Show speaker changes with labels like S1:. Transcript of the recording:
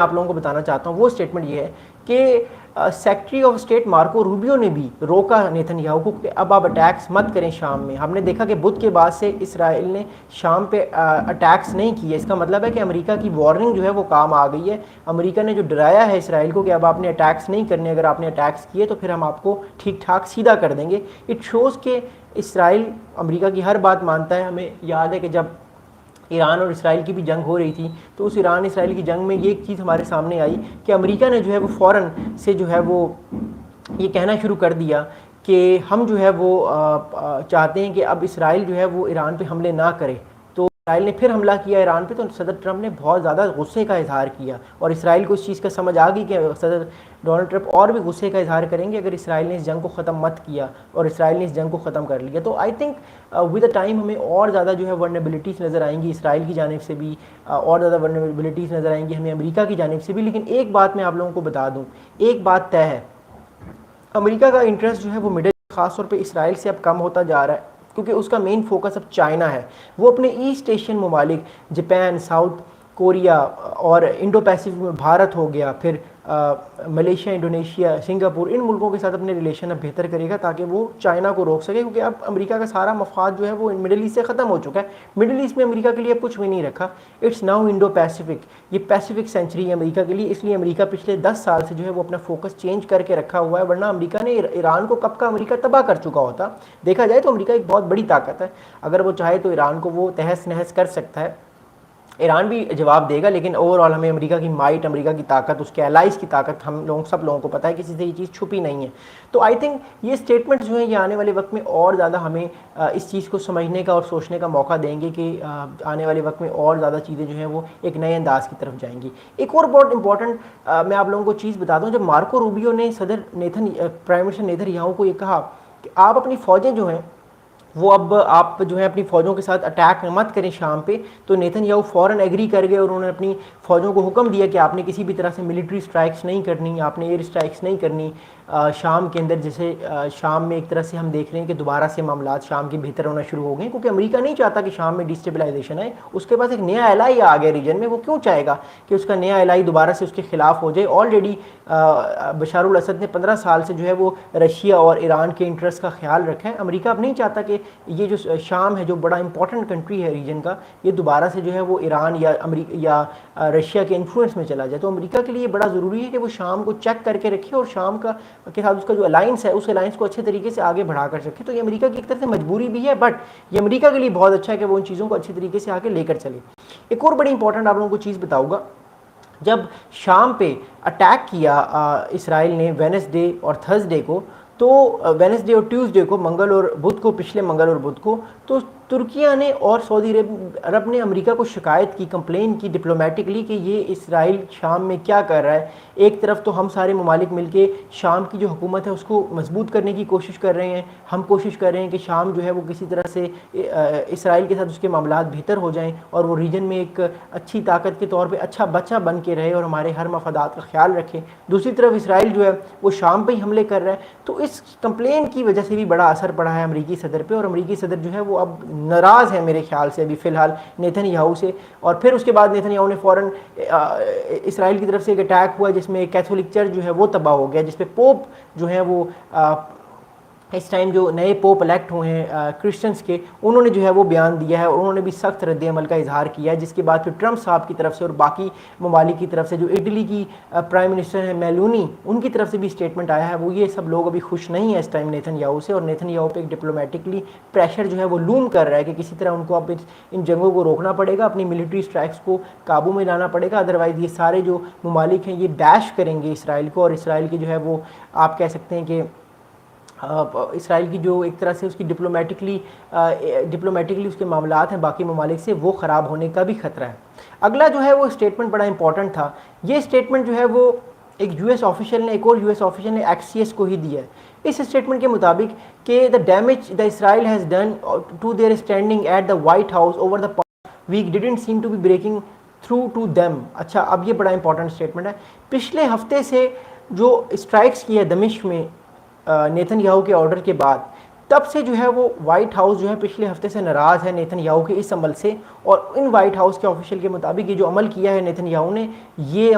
S1: आप लोगों को बताना चाहता हूँ वो स्टेटमेंट ये है कि secretary of state Marco Rubio ने भी रोका नेतन्याहू को कि अब आप अटैक्स मत करें शाम में। हमने देखा कि बुध के बाद से इसराइल ने शाम पे अटैक्स नहीं किए। इसका मतलब है कि अमेरिका की वार्निंग जो है वो काम आ गई है। अमेरिका ने जो डराया है इसराइल को कि अब आपने अटैक्स नहीं करने, अगर आपने अटैक्स किए तो फिर हम आपको ठीक ठाक सीधा कर देंगे। इट शोज़ कि इसराइल अमेरिका की हर बात मानता है। हमें याद है कि जब ईरान और इसराइल की भी जंग हो रही थी तो उस ईरान इसराइल की जंग में ये एक चीज़ हमारे सामने आई कि अमेरिका ने जो है वो फ़ौरन से जो है वो ये कहना शुरू कर दिया कि हम जो है वो चाहते हैं कि अब इसराइल जो है वो ईरान पे हमले ना करे। तो इसराइल ने फिर हमला किया ईरान पे, तो सदर ट्रंप ने बहुत ज़्यादा गुस्से का इजहार किया और इसराइल को इस चीज़ का समझ आ गई कि सदर डोनाल्ड ट्रंप और भी गुस्से का इजहार करेंगे अगर इसराइल ने इस जंग को ख़त्म मत किया और इसराइल ने इस जंग को ख़त्म कर लिया। तो I think with the time हमें और ज़्यादा जो है वर्नेबिलिटीज़ नज़र आएंगी इसराइल की जानिब से भी, और ज़्यादा वर्नेबिलिटीज़ नज़र आएंगी हमें अमेरिका की जानिब से भी। लेकिन एक बात मैं आप लोगों को बता दूँ, एक बात तय है, अमेरिका का इंटरेस्ट जो है वो मिडिल ख़ासतौर पे इसराइल से अब कम होता जा रहा है क्योंकि उसका मेन फोकस अब चाइना है। वो अपने ईस्ट एशियन ममालिक जापान, साउथ कोरिया और इंडो पैसिफिक में भारत हो गया, फिर मलेशिया, इंडोनेशिया, सिंगापुर, इन मुल्कों के साथ अपने रिलेशन अब बेहतर करेगा ताकि वो चाइना को रोक सके क्योंकि अब अमेरिका का सारा मफाद जो है वो मिडिल ईस्ट से ख़त्म हो चुका है। मिडिल ईस्ट में अमेरिका के लिए अब कुछ भी नहीं रखा। इट्स नाउ इंडो पैसिफिक, ये पैसिफिक सेंचुरी है अमेरिका के लिए। इसलिए अमेरिका पिछले 10 साल से जो है वो अपना फोकस चेंज करके रखा हुआ है, वरना अमेरिका ने ईरान को कब का अमेरिका तबाह कर चुका होता। देखा जाए तो अमेरिका एक बहुत बड़ी ताकत है, अगर वो चाहे तो ईरान को वो तहस नहस कर सकता है। ईरान भी जवाब देगा, लेकिन ओवरऑल हमें अमेरिका की माइट, अमेरिका की ताकत, उसके एलाइज की ताकत हम लोग सब लोगों को पता है, किसी से ये चीज़ छुपी नहीं है। तो आई थिंक ये स्टेटमेंट जो है ये आने वाले वक्त में और ज़्यादा हमें इस चीज़ को समझने का और सोचने का मौका देंगे कि आने वाले वक्त में और ज़्यादा चीज़ें जो हैं वो एक नए अंदाज की तरफ जाएंगी। एक और बहुत इंपॉर्टेंट मैं आप लोगों को चीज़ बता दूँ, जब मार्को रूबियो ने प्राइम मिनिस्टर नेतन्याहू को ये कहा कि आप अपनी फ़ौजें जो हैं वो अब आप जो है अपनी फ़ौजों के साथ अटैक मत करें शाम पे, तो नेतन्याहू फ़ौरन एग्री कर गए और उन्होंने अपनी फ़ौजों को हुक्म दिया कि आपने किसी भी तरह से मिलिट्री स्ट्राइक्स नहीं करनी, आपने एयर स्ट्राइक्स नहीं करनी शाम के अंदर। जैसे शाम में एक तरह से हम देख रहे हैं कि दोबारा से मामलात शाम के बेहतर होना शुरू हो गए क्योंकि अमेरिका नहीं चाहता कि शाम में डिस्टेबलाइजेशन आए। उसके पास एक नया एलाई आ गया रीजन में, वो क्यों चाहेगा कि उसका नया एलाई दोबारा से उसके खिलाफ हो जाए। ऑलरेडी बशारुल असद ने 15 साल से जो है वो रशिया और ईरान के इंटरेस्ट का ख्याल रखा है। अमेरिका अब नहीं चाहता कि ये जो शाम है, जो बड़ा इंपॉर्टेंट कंट्री है रीजन का, ये दोबारा से जो है वो ईरान या रशिया के इन्फ्लुएंस में चला जाए। तो अमेरिका के लिए बड़ा ज़रूरी है कि वो शाम को चेक करके रखे और शाम के साथ उसका जो अलायंस है उस अलायंस को अच्छे तरीके से आगे बढ़ा कर सके। तो ये अमेरिका की एक तरह से मजबूरी भी है, बट ये अमेरिका के लिए बहुत अच्छा है कि वो उन चीज़ों को अच्छे तरीके से आगे लेकर चले। एक और बड़ी इंपॉर्टेंट आप लोगों को चीज़ बताऊँगा, जब शाम पे अटैक किया इसराइल ने वेडनेसडे और थर्सडे को, तो वेडनेसडे और ट्यूसडे को, मंगल और बुध को, पिछले मंगल और बुध को, तो तुर्किया ने और सऊदी अरब ने अमेरिका को शिकायत की, कंप्लेन की डिप्लोमेटिकली कि ये इसराइल शाम में क्या कर रहा है। एक तरफ तो हम सारे ममालिक मिलके शाम की जो हुकूमत है उसको मजबूत करने की कोशिश कर रहे हैं, हम कोशिश कर रहे हैं कि शाम जो है वो किसी तरह से इसराइल के साथ उसके मामलात बेहतर हो जाएं और वो रीजन में एक अच्छी ताकत के तौर पे अच्छा बच्चा बन के रहे और हमारे हर मफादात का ख्याल रखे। दूसरी तरफ इसराइल जो है वो शाम पे ही हमले कर रहा है। तो इस कंप्लेन की वजह से भी बड़ा असर पड़ा है अमरीकी सदर पे, और अमरीकी सदर जो है वो अब नाराज़ है मेरे ख्याल से अभी फ़िलहाल नेतन्याहू से। और फिर उसके बाद नेतन्याहू ने फ़ौरन इसराइल की तरफ से एक अटैक हुआ जिसमें कैथोलिक चर्च जो है वो तबाह हो गया, जिसपे पोप जो है वो इस टाइम जो नए पोप इलेक्ट हुए हैं क्रिश्चियंस के, उन्होंने जो है वो बयान दिया है और उन्होंने भी सख्त रद्द अमल का इजहार किया है। जिसके बाद फिर ट्रंप साहब की तरफ से और बाकी ममालिक की तरफ से, जो इटली की प्राइम मिनिस्टर है मेलोनी, उनकी तरफ से भी स्टेटमेंट आया है। वो ये सब लोग अभी खुश नहीं है इस टाइम नेतन्याहू से, और नेतन्याहू पे एक डिप्लोमेटिकली प्रेशर जो है वो लूम कर रहा है कि किसी तरह उनको अब इन जंगों को रोकना पड़ेगा, अपनी मिलिट्री स्ट्राइक्स को काबू में लाना पड़ेगा। अदरवाइज़ ये सारे जो ममालिक हैं ये बैश करेंगे इसराइल को, और इसराइल की जो है वो आप कह सकते हैं कि इसराइल की जो एक तरह से उसकी डिप्लोमेटिकली उसके मामलात हैं बाकी ममालिक से, वो ख़राब होने का भी ख़तरा है। अगला जो है वो स्टेटमेंट बड़ा इंपॉर्टेंट था। ये स्टेटमेंट जो है वो एक यूएस ऑफिशियल ने, एक और यूएस ऑफिशियल ने एक्सियस को ही दिया है। इस स्टेटमेंट के मुताबिक कि the damage the Israel has done to their standing at the White House over the past week didn't seem to be breaking through to them. अच्छा, अब ये बड़ा इंपॉर्टेंट स्टेटमेंट है। पिछले हफ्ते से जो स्ट्राइक्स की है दमिश्क में नेतन्याहू के ऑर्डर के बाद, तब से जो है वो वाइट हाउस जो है पिछले हफ्ते से नाराज़ है नेतन्याहू के इस अमल से। और इन वाइट हाउस के ऑफिशियल के मुताबिक ये जो अमल किया है नेतन्याहू ने, ये